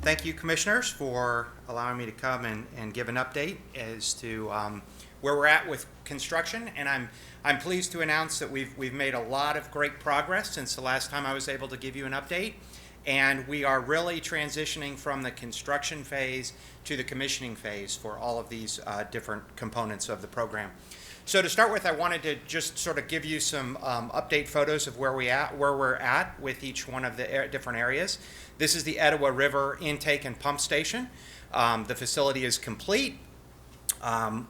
Thank you, Commissioners, for allowing me to come and give an update as to where we're at with construction. And I'm pleased to announce that we've made a lot of great progress since the last time I was able to give you an update. And we are really transitioning from the construction phase to the commissioning phase for all of these different components of the program. So to start with, I wanted to just sort of give you some update photos of where we're at with each one of the different areas. This is the Etowah River intake and pump station. The facility is complete.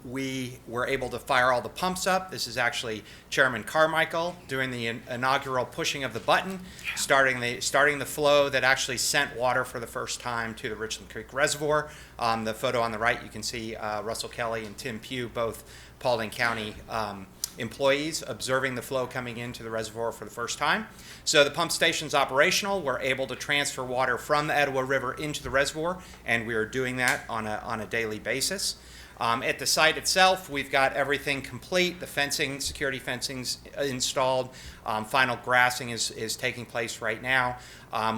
We were able to fire all the pumps up. This is actually Chairman Carmichael doing the inaugural pushing of the button, starting the flow that actually sent water for the first time to the Richland Creek Reservoir. The photo on the right, you can see Russell Kelly and Tim Pugh, both Paulding County employees, observing the flow coming into the reservoir for the first time. So the pump station's operational. We're able to transfer water from the Etowah River into the reservoir, and we are doing that on a daily basis. At the site itself, we've got everything complete. The fencing, security fencing's installed. Final grassing is taking place right now.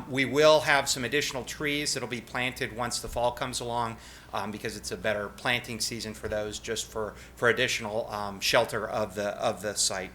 We will have some additional trees that'll be planted once the fall comes along because it's a better planting season for those, just for additional shelter of the site.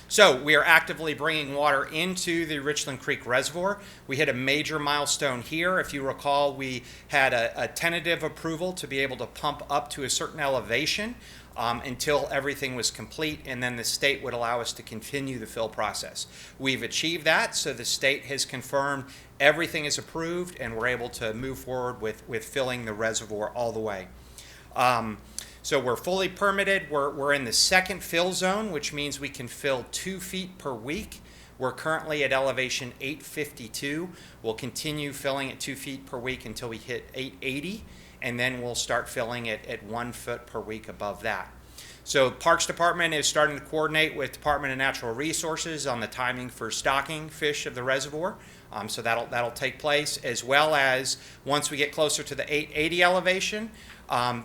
So we are actively bringing water into the Richland Creek Reservoir. We hit a major milestone here. If you recall, we had a tentative approval to be able to pump up to a certain elevation until everything was complete, and then the state would allow us to continue the fill process. We've achieved that, so the state has confirmed everything is approved, and we're able to move forward with filling the reservoir all the way. So we're fully permitted. We're in the second fill zone, which means we can fill 2 feet per week. We're currently at elevation 852. We'll continue filling at 2 feet per week until we hit 880, and then we'll start filling it at 1 foot per week above that. So Parks Department is starting to coordinate with Department of Natural Resources on the timing for stocking fish of the reservoir. So that'll take place, as well as once we get closer to the 880 elevation,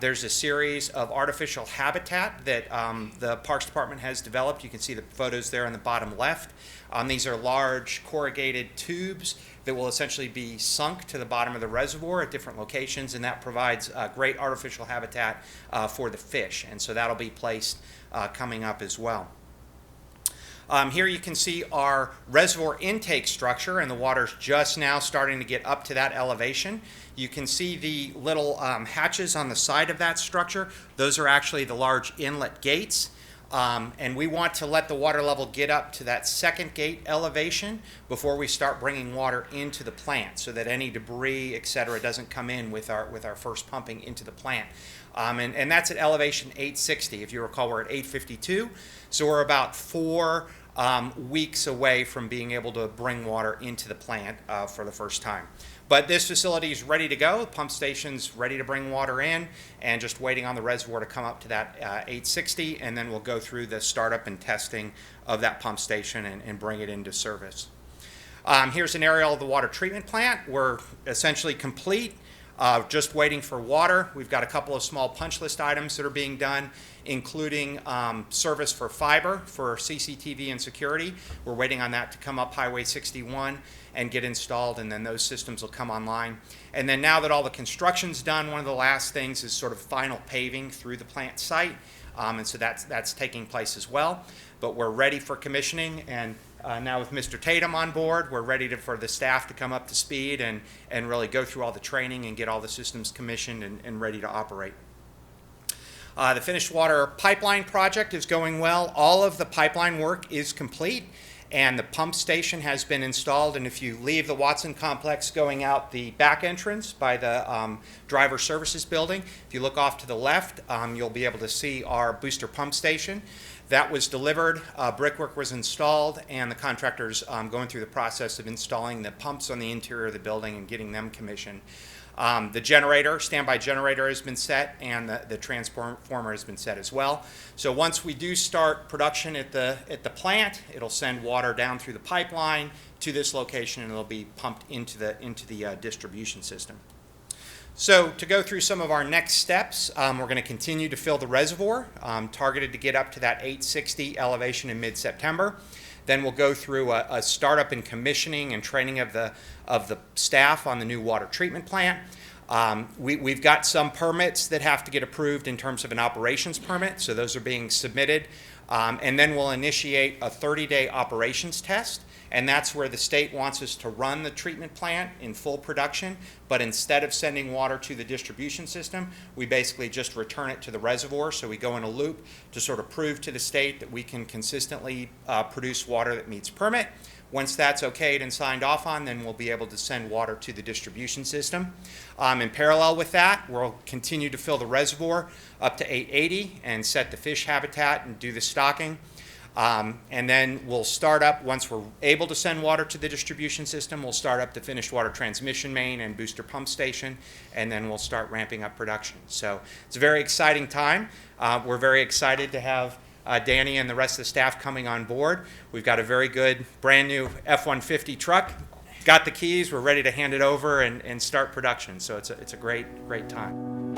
there's a series of artificial habitat that the Parks Department has developed. You can see the photos there on the bottom left. These are large corrugated tubes that will essentially be sunk to the bottom of the reservoir at different locations, and that provides great artificial habitat for the fish. And so that'll be placed coming up as well. Here you can see our reservoir intake structure, and the water's just now starting to get up to that elevation. You can see the little hatches on the side of that structure. Those are actually the large inlet gates. And we want to let the water level get up to that second gate elevation before we start bringing water into the plant, so that any debris, etc., doesn't come in with our first pumping into the plant. And that's at elevation 860. If you recall, we're at 852, so we're about 4 weeks away from being able to bring water into the plant for the first time. But this facility is ready to go. The pump station's ready to bring water in, and just waiting on the reservoir to come up to that 860, and then we'll go through the startup and testing of that pump station and bring it into service. Here's an aerial of the water treatment plant. We're essentially complete. Just waiting for water. We've got a couple of small punch list items that are being done, including service for fiber for CCTV and security. We're waiting on that to come up Highway 61 and get installed, and then those systems will come online. And then now that all the construction's done, one of the last things is sort of final paving through the plant site, and so that's taking place as well. But we're ready for commissioning, and now with Mr. Tatum on board, we're ready for the staff to come up to speed and really go through all the training and get all the systems commissioned and ready to operate. The finished water pipeline project is going well. All of the pipeline work is complete, and the pump station has been installed. And if you leave the Watson complex going out the back entrance by the driver services building, if you look off to the left, you'll be able to see our booster pump station. That was delivered, brickwork was installed, and the contractor's going through the process of installing the pumps on the interior of the building and getting them commissioned. The generator, standby generator, has been set, and the transformer has been set as well. So once we do start production at the plant, it'll send water down through the pipeline to this location, and it'll be pumped into the distribution system. So to go through some of our next steps, we're going to continue to fill the reservoir, targeted to get up to that 860 elevation in mid-September. Then we'll go through a startup and commissioning and training of the staff on the new water treatment plant. We've got some permits that have to get approved in terms of an operations permit, so those are being submitted. And then we'll initiate a 30-day operations test, and that's where the state wants us to run the treatment plant in full production, but instead of sending water to the distribution system, we basically just return it to the reservoir. So we go in a loop to sort of prove to the state that we can consistently produce water that meets permit. Once that's okayed and signed off on, then we'll be able to send water to the distribution system. In parallel with that, we'll continue to fill the reservoir up to 880 and set the fish habitat and do the stocking. And then we'll start up, once we're able to send water to the distribution system, we'll start up the finished water transmission main and booster pump station, and then we'll start ramping up production. So it's a very exciting time. We're very excited to have Danny and the rest of the staff coming on board. We've got a very good brand new F-150 truck. Got the keys, we're ready to hand it over and start production. So it's a great time.